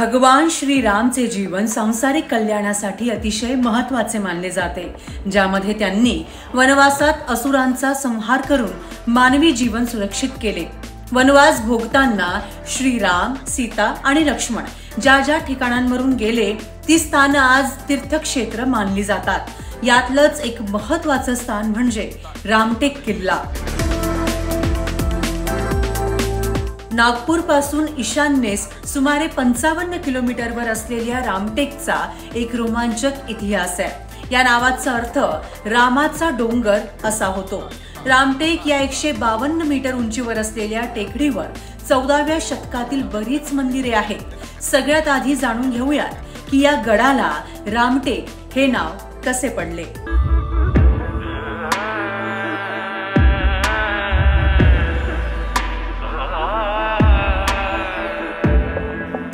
भगवान श्रीरामचे जीवन सांसारिक कल्याणासाठी अतिशय महत्त्वाचे मानले जाते, ज्यामध्ये त्यांनी वनवासात असुरांचा संहार करून मानवी जीवन सुरक्षित केले। वनवास भोगताना श्रीराम, सीता आणि लक्ष्मण ज्या ज्या ठिकाणांवरून गेले ती स्थानं आज तीर्थक्षेत्र मानली जातात। यातलंच एक महत्त्वाचं स्थान म्हणजे रामटेक किल्ला। नागपूर पासून ईशान्येस सुमारे 55 किलोमीटरवर असलेल्या रामटेकचा एक रोमांचक इतिहास आहे। या नावाचा अर्थ रामाचा डोंगर असा होतो। रामटेक या 152 मीटर उंचीवर असलेल्या टेकडीवर 14व्या शतकातील बरीच मंदिरे आहेत। सगळ्यात आधी जाणून घेऊयात की या गडाला रामटेक हे नाव कसे पडले।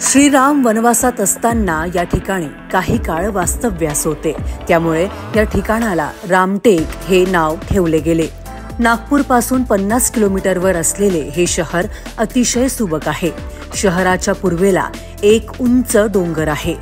श्रीराम वनवासात असताना या ठिकाणी काही काळ वास्तव्यास होते, त्यामुळे या ठिकाणाला रामटेक हे नाव ठेवले गेले। नागपूर पासून 50 किलोमीटरवर असलेले हे शहर अतिशय सुबक आहे। शहराच्या पूर्वेला एक उंच डोंगर आहे,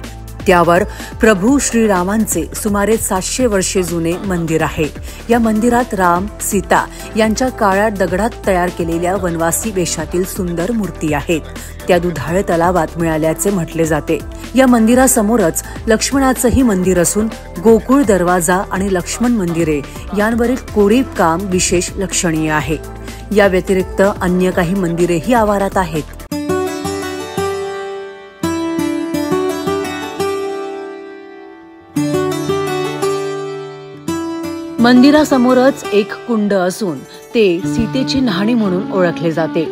त्यावर प्रभू श्रीरामांचे सुमारे 700 वर्षे जुने मंदिर आहे। या मंदिरात राम, सीता यांच्या काळ्या दगडात तयार केलेल्या वनवासी वेशातील सुंदर मूर्ती आहेत। त्या दुधाळ तलावात मिळाल्याचे म्हटले जाते। या मंदिरासमोरच लक्ष्मणाचंही मंदिर असून गोकुळ दरवाजा आणि लक्ष्मण मंदिरे यांवरील कोरीव काम विशेष लक्षणीय आहे। या व्यतिरिक्त अन्य काही मंदिरेही आवारात आहेत। मंदिरासमोरच एक कुंड असून ते सीतेची न्हाणी म्हणून ओळखले जाते।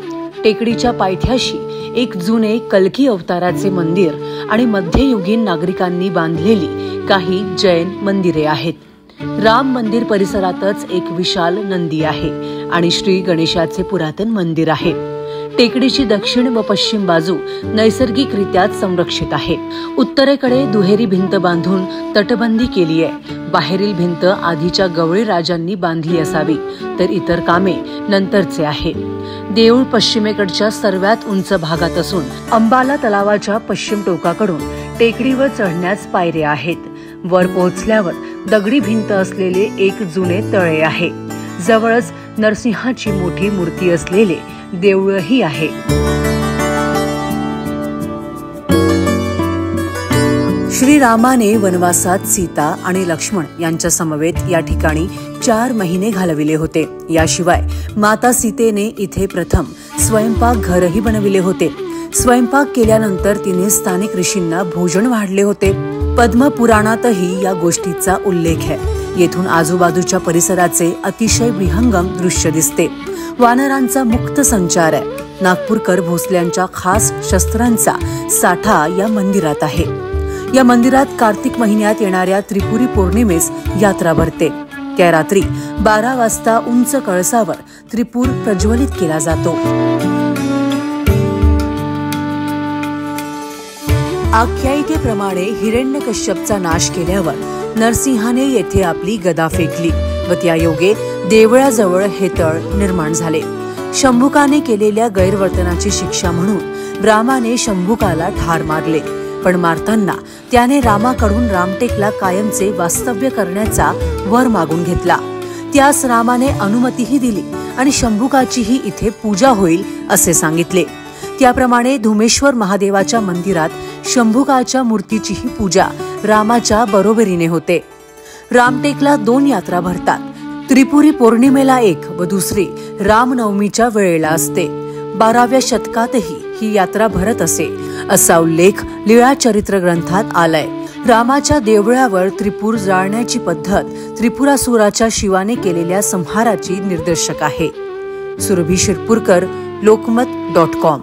टेकडीच्या पायथ्याशी एक जुने कल्की अवताराचे मंदिर आणि मध्ययुगीन नागरिकांनी बांधलेली काही जैन मंदिरे आहेत। राम मंदिर परिसरातच एक विशाल नंदी आहे आणि श्री गणेशाचे पुरातन मंदिर आहे। टेकडीची दक्षिण व पश्चिम बाजू नैसर्गिकरित्या संरक्षित आहे। उत्तरेकडे दुहेरी भिंत बांधून तटबंदी केली आहे। बाहेरील भिंत आधीच्या गवळी राजांनी बांधली असावी, तर इतर कामे नंतरचे आहे। देऊळ पश्चिमेकडच्या सर्वात उंच भागात असून अंबाला तलावाच्या पश्चिम टोकाकडून टेकडीवर चढण्यास पायऱ्या आहेत। वर पोहोचल्यावर दगडी भिंत असलेले एक जुने तळे आहे। जवळच नरसिंहाची मोठी मूर्ती असलेले देऊळही आहे। श्रीरामाने वनवासात सीता आणि लक्ष्मण यांच्या समवेत या ठिकाणी 4 महिने घालविले होते। याशिवाय माता सीतेने इथे प्रथम स्वयंपाक घरही बनविले होते। स्वयंपाक केल्यानंतर तिने स्थानिक ऋषींना भोजन वाढले होते। पद्मपुराणातही या गोष्टीचा उल्लेख आहे। येथून आजूबाजूच्या परिसराचे अतिशय विहंगम दृश्य दिसते। वानरांचा मुक्त संचार आहे। नागपूरकर भोसल्यांच्या खास शस्त्रांचा साठा या मंदिरात आहे। या मंदिरात कार्तिक महिन्यात येणाऱ्या त्रिपुरी पौर्णिमेस यात्रा भरते। त्या रात्री 12 वाजता उंच कळसावर त्रिपूर प्रज्वलित केला जातो। आख्यायिकेप्रमाणे हिरण्यकश्यपचा नाश केल्यावर नरसिंहाने येथे आपली गदा फेकली व त्यायोगे देवळाजवळ हे तळ निर्माण झाले। शंभुकाने केलेल्या गैरवर्तनाची शिक्षा म्हणून रामाने शंभुकाला ठार मारले, पण मारताना त्याने रामाकडून रामटेकला कायमचे वास्तव्य करण्याचा वर मागून घेतला। त्यास रामाने अनुमतीही दिली आणि शंभुकाचीही इथे पूजा होईल असे सांगितले। त्याप्रमाणे धुमेश्वर महादेवाच्या मंदिरात शंभुकाच्या मूर्तीचीही पूजा रामाच्या बरोबरीने होते। रामटेकला 2 यात्रा भरतात। त्रिपुरी पौर्णिमेला एक व दुसरी रामनवमीच्या वेळेला असते। 12व्या शतकातही ही यात्रा भरत असे असा उल्लेख लीळा चरित्र ग्रंथात आलाय। रामाच्या देवळावर त्रिपूर जाळण्याची पद्धत त्रिपुरासुराच्या शिवाने केलेल्या संहाराची निदर्शक आहे। सुरभी शिरपूरकर, लोकमत.com।